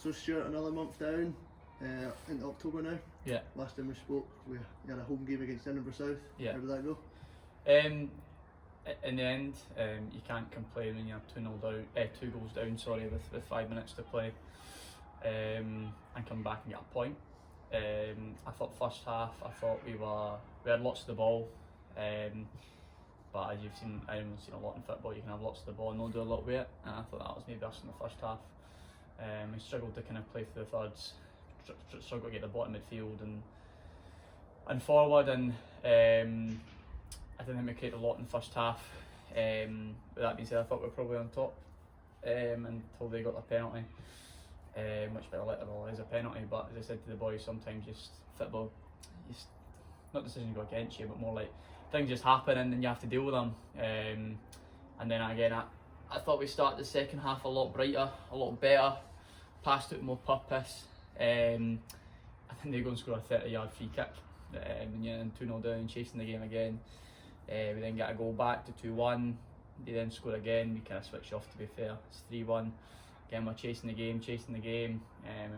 So Stuart, another month down, into October now. Yeah. Last time we spoke, we had a home game against Edinburgh South. Yeah. How did that go? In the end, you can't complain when you're 2-0 down, 2 goals down, with 5 minutes to play, and come back and get a point. I thought first half, we had lots of the ball, but as you've seen, I've seen a lot in football. You can have lots of the ball and not do a lot with it, and I thought that was maybe us in the first half. We struggled to kind of play through the thirds, struggled to get the bottom midfield and forward, and I didn't think we created a lot in the first half. With that being said, I thought we were probably on top until they got the penalty, which by the letter of the law is a penalty. But as I said to the boys, sometimes just football, not decisions go against you, but more like things just happen and then you have to deal with them. And then again, I thought we started the second half a lot brighter, a lot better, passed it with more purpose. I think they go and score a 30-yard free kick when you're in 2-0 down, chasing the game again. We then get a goal back to 2-1. They then score again. We kind of switch off, to be fair. It's 3-1. Again, we're chasing the game. We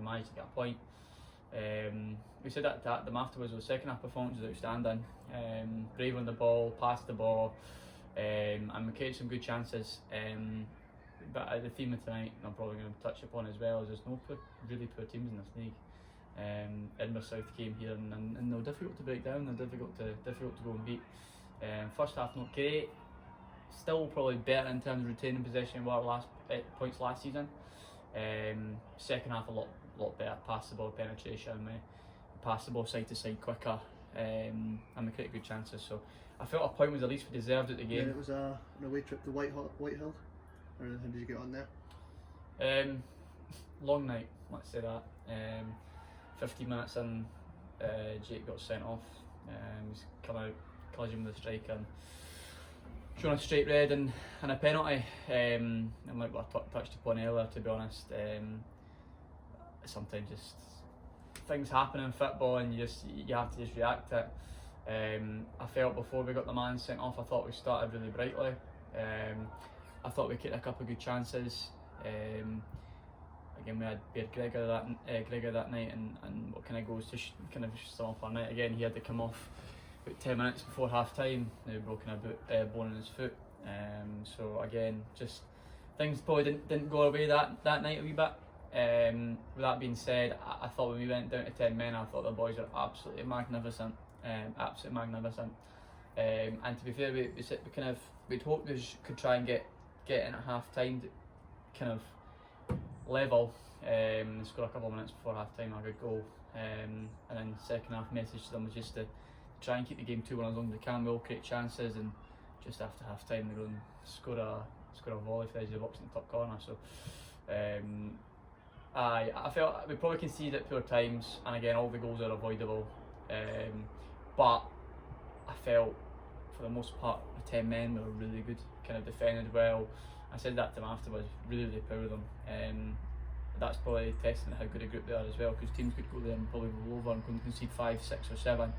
managed to get a point. We said that to them afterwards. The second half performance was outstanding. Brave on the ball, passed the ball, and we created some good chances. But the theme of tonight, and I'm probably going to touch upon as well, is there's no really poor teams in this league. Edinburgh South came here and they're difficult to break down. They're difficult to go and beat. First half not great, still probably better in terms of retaining possession than our points last season. Second half a lot better, pass the ball penetration, we passed the ball side to side quicker, and we created good chances. So I felt a point was the least we deserved at the game. Yeah, it was an away trip to Whitehill. How did you get on there? Long night, let's say that. 15 minutes in, Jake got sent off. He's come out, collision with the striker and shown a straight red and a penalty. And like what I touched upon earlier, to be honest, sometimes just things happen in football and you have to just react to it. I felt before we got the man sent off, I thought we started really brightly. I thought we created a couple of good chances. Again, we had Gregor that night, and what kind of goes to kind of sum up our night. Again, he had to come off about 10 minutes before half time. He had broken a bone in his foot. So again, just things probably didn't go away that night a wee bit. With that being said, I thought when we went down to 10 men, I thought the boys were absolutely magnificent. And to be fair, we'd hoped we could try and get in at half time, kind of level, score a couple of minutes before half time, a good goal, and then second half message to them was just to try and keep the game 2-1 as long as we can. We all create chances, and just after half time they go and score a volley for the edge of the box in the top corner. So I felt we probably conceded at poor times, and again all the goals are avoidable, but I felt for the most part the 10 men were really good, kind of defended well. I said that to them afterwards, really proud of them. That's probably testing how good a group they are as well, because teams could go there and probably roll over and concede 5, 6 or 7.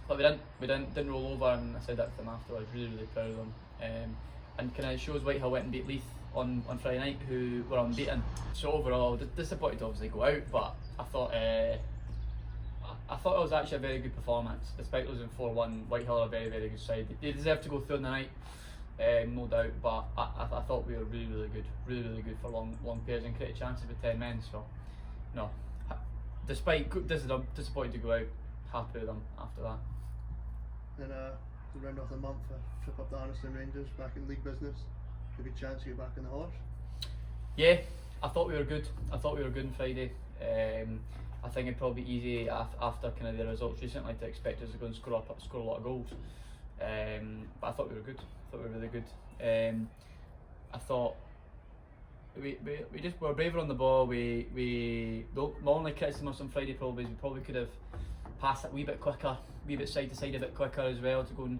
But we didn't roll over, and I said that to them afterwards, really proud of them. And kind of shows Whitehill went and beat Leith on Friday night, who were unbeaten. So overall, disappointed to obviously go out, but I thought it was actually a very good performance. Despite losing 4-1, Whitehill are a very good side. They deserve to go through in the night, no doubt, but I thought we were really good for long periods and created chances with 10 men. So no, despite disappointed to go out, happy with them after that. Then to round off the month, a trip up to Arniston Rangers, back in league business. A good chance to get back on the horse. Yeah, I thought we were good. On Friday. I think it'd probably be easy after kind of the results recently to expect us to go and score a lot of goals. But I thought we were good. I thought we were really good. I thought we were braver on the ball. My only criticism on Friday probably is we probably could have passed it a wee bit quicker, a wee bit side to side a bit quicker as well, to go and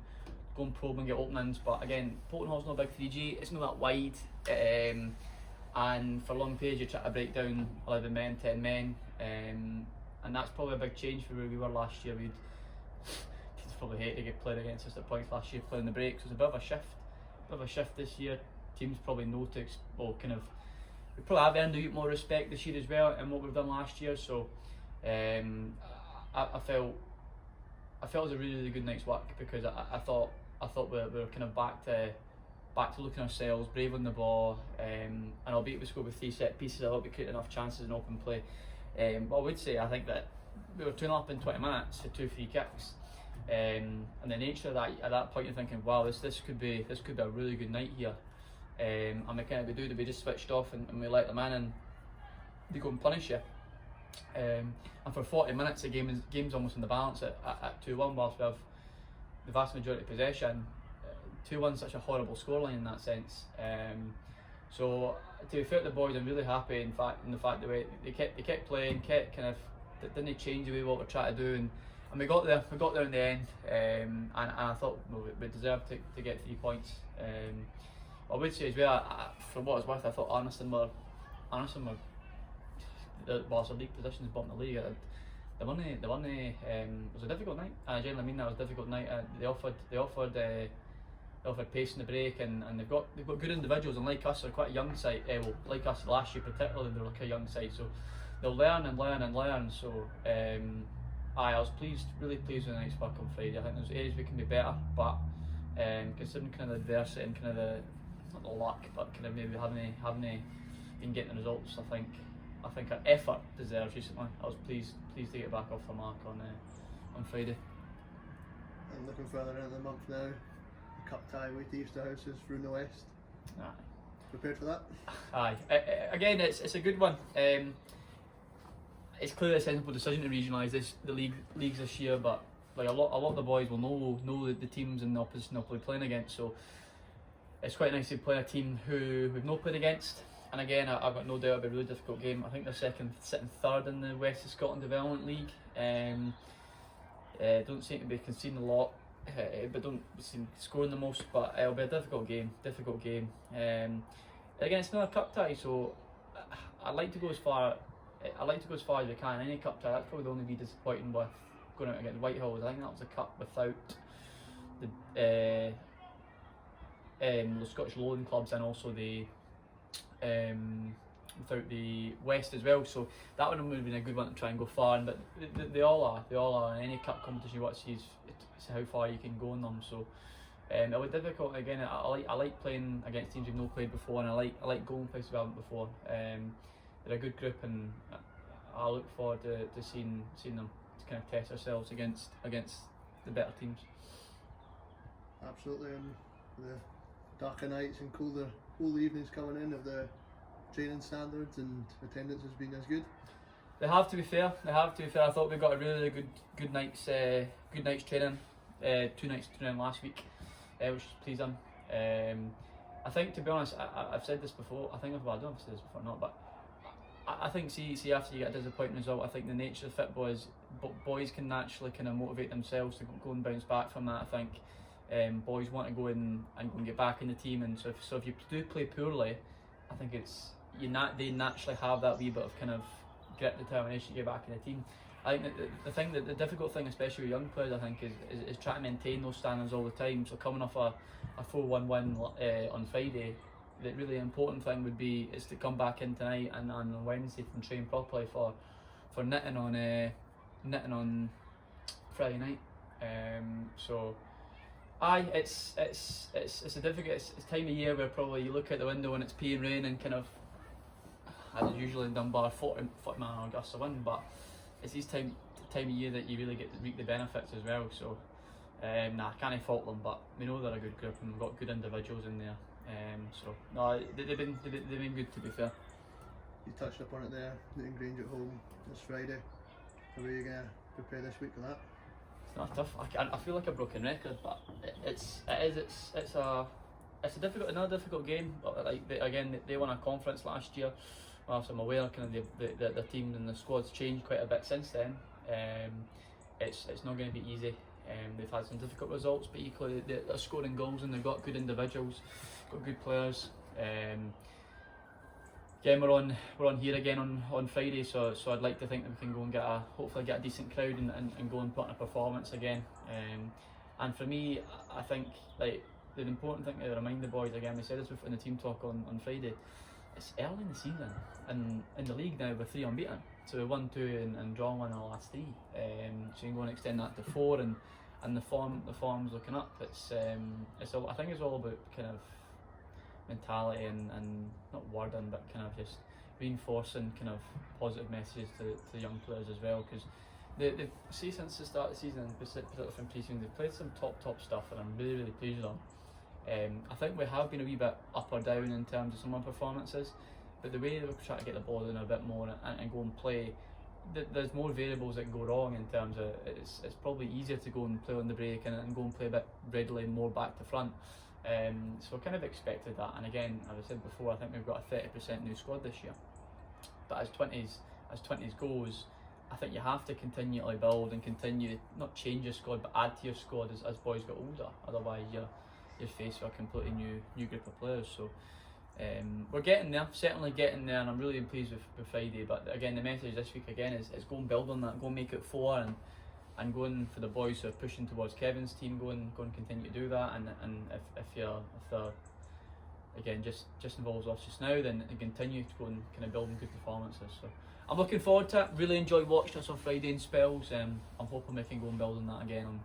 probe and get openings. But again, Bolton Hall's not a big 3G, it's not that wide, and for long periods you try to break down 11 men, 10 men, and that's probably a big change from where we were last year. We'd probably hate to get played against us at points last year playing the breaks. It was a bit of a shift this year. Teams probably know to kind of we probably have earned a bit more respect this year as well in what we've done last year. So I felt it was a really good night's work, because I thought we were kind of back to looking ourselves, brave on the ball, and albeit we scored with 3 set pieces, I thought we created enough chances in open play. But I would say, I think that we were 2-0 up in 20 minutes to 2 free kicks, and the nature of that, at that point you're thinking, wow, this could be a really good night here, and we just switched off and we let them in and they go and punish you. And for 40 minutes the game's almost in the balance at 2-1, whilst we have the vast majority of possession. 2-1 such a horrible scoreline in that sense. So to be fair to the boys, I'm really happy in the fact that they kept playing, didn't change the way what we're trying to do, and we got there in the end, and I thought we deserved to get 3 points. I would say as well, for what it's worth, I thought Arniston were whilst their league position is bottom of the league, they won it was a difficult night, and I generally mean that. It was a difficult night. They offered pace in the break, and they've got good individuals, and like us, they're quite a young side. Like us last year particularly, they're like a young side, so they'll learn and learn and learn. So I was really pleased with the night's work on Friday. I think there's areas we can be better, but considering kind of the adversity and kind of not the luck, but kind of maybe having been getting the results, I think our effort deserves recently. I was pleased to get back off the mark on Friday. And looking further into the month now, the cup tie with Easterhouse is through the west. Aye. Prepared for that? Aye. Again, it's a good one. It's clearly a sensible decision to regionalise the leagues this year, but like a lot of the boys will know the teams and the opposition they'll be playing against. So it's quite nice to play a team who we've not played against. And again, I've got no doubt it'll be a really difficult game. I think they're sitting third in the West of Scotland Development League. Don't seem to be conceding a lot, but don't seem scoring the most. But it'll be a difficult game. Again, it's another cup tie, so I'd like to go as far as we can. Any cup tie, that's probably the only be disappointing with going out against Whitehill. I think that was a cup without the Scottish Lowland clubs, and also without the West as well, so that would have been a good one to try and go far in, but they all are in any cup competition you want to see is how far you can go in them. So it was difficult. Again, I like playing against teams we've not played before, and I like going places we haven't before. They're a good group, and I look forward to seeing them to kind of test ourselves against the better teams. Absolutely, and the darker nights and colder evenings coming in, of the training standards and attendance has been as good? They have to be fair. I thought we got a really good night's training. 2 nights training last week, which was pleasing. I think, to be honest, I've said this before. I don't know if I've said this before or not, but I think see after you get a disappointing result, I think the nature of football is boys can naturally kind of motivate themselves to go and bounce back from that. I think boys want to go in and get back in the team, and so if you do play poorly, I think they naturally have that wee bit of kind of grit, determination to get back in the team. I think that the difficult thing, especially with young players, I think is trying to maintain those standards all the time. So coming off a 4-1 win on Friday, the really important thing is to come back in tonight and on Wednesday and train properly for knitting on Friday night. So it's a difficult. It's time of year where probably you look out the window and it's peeing rain and kind of, as usually in Dunbar, 40 mile gusts of wind, but it's this time of year that you really get to reap the benefits as well. So I can't fault them, but we know they're a good group and we've got good individuals in there. So no, they've been good, to be fair. You touched upon it there, Newtongrange at home this Friday. How are you going to prepare this week for that? It's not tough. I feel like a broken record, but it's another difficult game. Like they won a conference last year. Whilst I'm aware, kind of the team and the squad's changed quite a bit since then. It's not going to be easy. They've had some difficult results, but equally they're scoring goals and they've got good individuals, got good players. Again, we're on here again on Friday, so I'd like to think that we can go and hopefully get a decent crowd and go and put in a performance again. And for me, I think like the important thing to remind the boys, again, we said this before in the team talk on Friday, it's early in the season, and in the league now we're 3 unbeaten. So we won 2 and drawn 1 in the last 3. So you can go and extend that to 4, and the form's looking up. I think it's all about kind of mentality and not wording, but kind of just reinforcing kind of positive messages to young players as well. Because they see since the start of the season, particularly from pre-season, they've played some top stuff, and I'm really pleased with them. I think we have been a wee bit up or down in terms of some of our performances, but the way that we're trying to get the ball in a bit more and go and play, there's more variables that can go wrong in terms of it's probably easier to go and play on the break and go and play a bit readily more back to front. So I kind of expected that, and again, as I said before, I think we've got a 30% new squad this year. But as 20s goes, I think you have to continually build and continue, not change your squad, but add to your squad as boys get older. Otherwise, you're faced with a completely new group of players. So we're getting there, certainly getting there, and I'm really pleased with Friday. But again, the message this week again is go and build on that, go and make it 4, and going for the boys who are pushing towards Kevin's team, go and continue to do that. And if they're again just involves us just now, then continue to go and kind of building good performances. So I'm looking forward to it. Really enjoyed watching us on Friday in spells. I'm hoping we can go and build on that again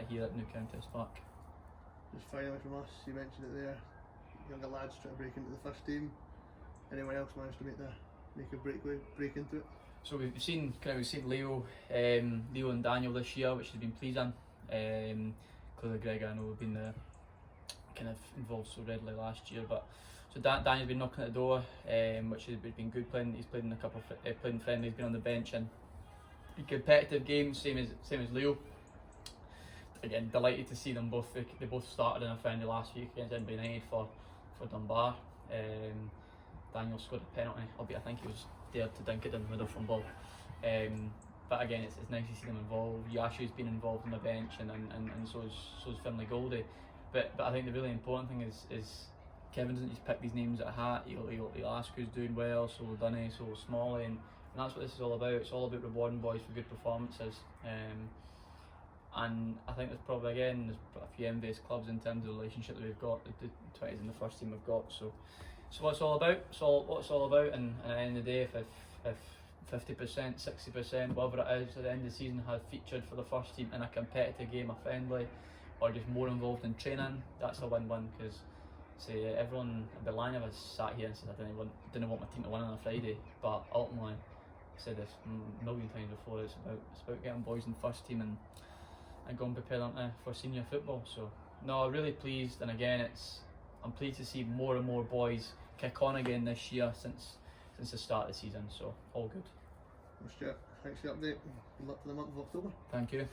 here at Newtongrange Star FC. Just finally from us, you mentioned it there, younger lads trying to break into the first team. Anyone else managed to make a break into it? So we've seen Leo and Daniel this year, which has been pleasing. Clearly Greg, I know, have been kind of involved so readily last year, but so Daniel's been knocking at the door, which has been good playing. He's played in a couple of playing friendly. He's been on the bench and in competitive games, same as Leo. Again, delighted to see them both. They both started in a friendly last week against Edinburgh United for Dunbar. Daniel scored a penalty, albeit I think he was there to dink it in the middle from ball. But again, it's nice to see them involved. Jasiu's been involved on the bench, and so is Finlay Goldie. But I think the really important thing is Kevin doesn't just pick these names at a hat. He'll ask who's doing well, so will Dunny, so will Smalley, and that's what this is all about. It's all about rewarding boys for good performances. And I think there's a few envious clubs in terms of the relationship that we've got, the 20s and the first team we've got. So what it's all about. What it's all about. And at the end of the day, if 50%, 60%, whatever it is, at the end of the season have featured for the first team in a competitive game, a friendly, or just more involved in training, that's a win-win. Because everyone, the line of us sat here and said I didn't want my team to win on a Friday, but ultimately, I said this a million times before, it's about getting boys in the first team and going prepared for senior football. So no, really pleased, and again, I'm pleased to see more and more boys kick on again this year since the start of the season. So all good. Well, Stuart, thanks for the update. Good luck for the month of October. Thank you.